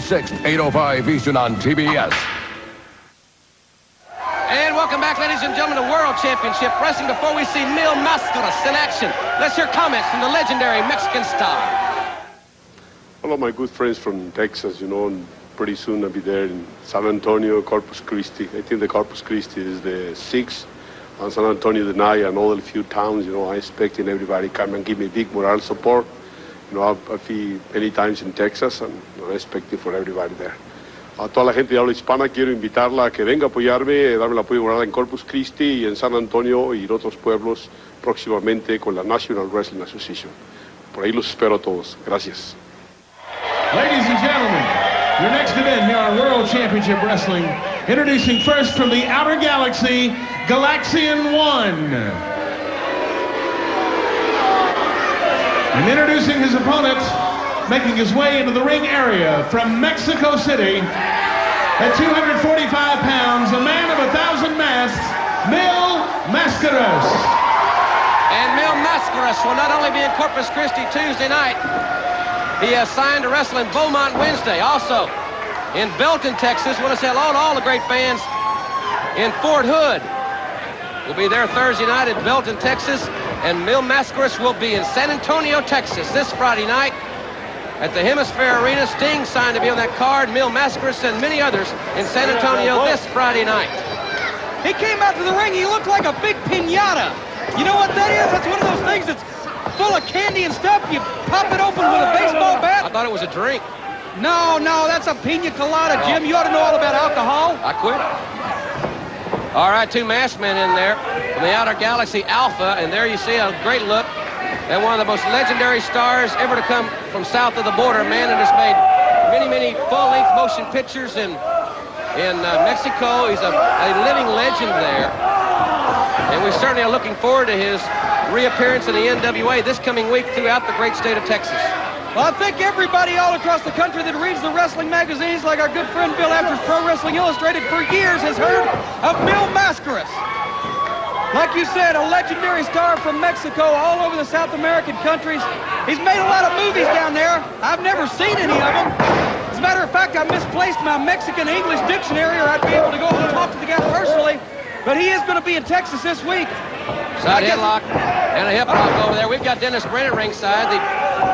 6th, 8:05 Eastern on TBS. And welcome back, ladies and gentlemen, to World Championship Wrestling. Before we see Mil Mascaras in action, let's hear comments from the legendary Mexican star. Hello, my good friends from Texas, you know, and pretty soon I'll be there in San Antonio, Corpus Christi. I think the Corpus Christi is the 6th, and San Antonio the 9th, and all a few towns, you know. I'm expecting everybody come and give me big moral support. You know, I've been many times in Texas, and I'm expecting for everybody there. A toda la gente de habla hispana quiero invitarla a que venga a apoyarme, darme el apoyo moral en Corpus Christi y en San Antonio y en otros pueblos próximamente con la National Wrestling Association. Por ahí los espero a todos. Gracias. Ladies and gentlemen, your next event here on World Championship Wrestling, introducing first from the outer galaxy, Galaxian I. And introducing his opponent, making his way into the ring area from Mexico City, at 245 pounds, a man of 1,000 masks, Mil Mascaras. And Mil Mascaras will not only be in Corpus Christi Tuesday night, he has signed to wrestle in Beaumont Wednesday. Also, in Belton, Texas. Want to say hello to all the great fans in Fort Hood. We'll be there Thursday night in Belton, Texas. And Mil Mascaras will be in San Antonio, Texas this Friday night at the Hemisphere Arena. Sting signed to be on that card. Mil Mascaras and many others in San Antonio this Friday night. He came out to the ring. He looked like a big piñata. You know what that is? That's one of those things that's full of candy and stuff. You pop it open with a baseball bat. I thought it was a drink. No, that's a piña colada, Jim. You ought to know all about alcohol. I quit. All right, two masked men in there from the outer galaxy, Alpha, and there you see a great look at one of the most legendary stars ever to come from south of the border, a man that has made many full-length motion pictures in Mexico. He's a living legend there, and we certainly are looking forward to his reappearance in the NWA this coming week throughout the great state of Texas. Well, I think everybody all across the country that reads the wrestling magazines, like our good friend Bill Apter's Pro Wrestling Illustrated, for years has heard of Mil Mascaras. Like you said, a legendary star from Mexico, all over the South American countries. He's made a lot of movies down there. I've never seen any of them. As a matter of fact, I misplaced my Mexican-English dictionary, or I'd be able to go and talk to the guy personally. But he is going to be in Texas this week. Side headlock and a hip lock over there. We've got Dennis Brent at ringside, the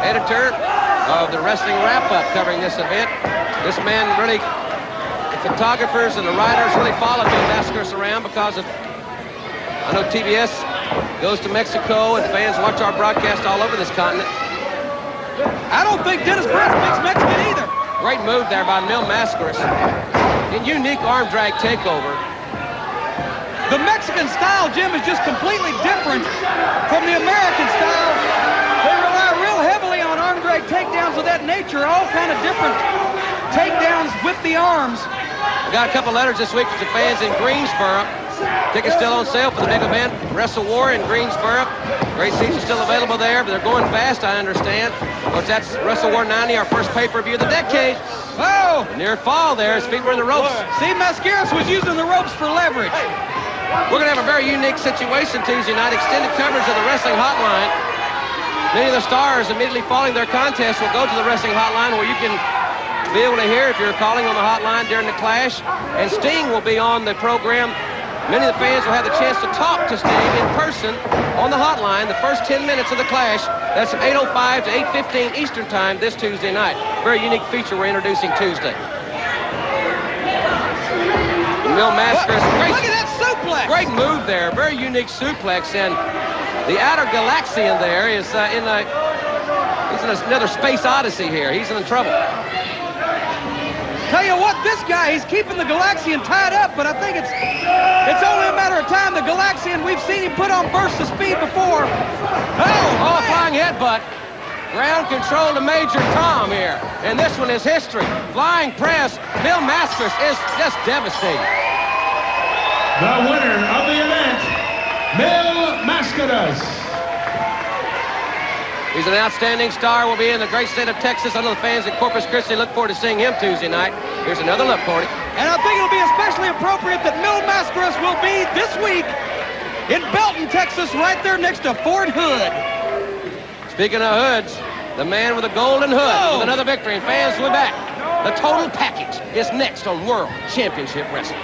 editor of the Wrestling Wrap-Up, covering this event. This man really, the photographers and the writers really follow Mil Mascaras around because of, I know TBS goes to Mexico and fans watch our broadcast all over this continent. I don't think Dennis Brent speaks Mexican either. Great move there by Mil Mascaras. In unique arm drag takeover. The Mexican style, Jim, is just completely different from the American style. They rely real heavily on arm drag takedowns of that nature, all kind of different takedowns with the arms. I got a couple letters this week from the fans in Greensboro. Tickets still on sale for the big event, Wrestle War in Greensboro. Great seats are still available there, but they're going fast, I understand. Of course, that's Wrestle War 90, our first pay-per-view of the decade. Oh! Near fall there, his feet were in the ropes. See, Mascaras was using the ropes for leverage. We're going to have a very unique situation Tuesday night, extended coverage of the Wrestling Hotline. Many of the stars immediately following their contest will go to the Wrestling Hotline where you can be able to hear if you're calling on the hotline during the clash. And Sting will be on the program. Many of the fans will have the chance to talk to Sting in person on the hotline the first 10 minutes of the clash. That's from 8:05 to 8:15 Eastern Time this Tuesday night. Very unique feature we're introducing Tuesday. Mil Mascaras, Look at that suplex! Great move there, very unique suplex, and the outer Galaxian there is he's in another space odyssey here. He's in trouble. Tell you what, this guy, he's keeping the Galaxian tied up, but I think it's only a matter of time. The Galaxian, we've seen him put on bursts of speed before. Oh, flying headbutt. Ground control to Major Tom here. And this one is history. Flying press. Mil Mascaras is just devastating. The winner of the event, Mil Mascaras. He's an outstanding star. Will be in the great state of Texas. I know the fans in Corpus Christi look forward to seeing him Tuesday night. Here's another look, Cordy. And I think it'll be especially appropriate that Mil Mascaras will be this week in Belton, Texas, right there next to Fort Hood. Speaking of hoods, the man with the golden hood with another victory. And fans, we're back. The total package is next on World Championship Wrestling.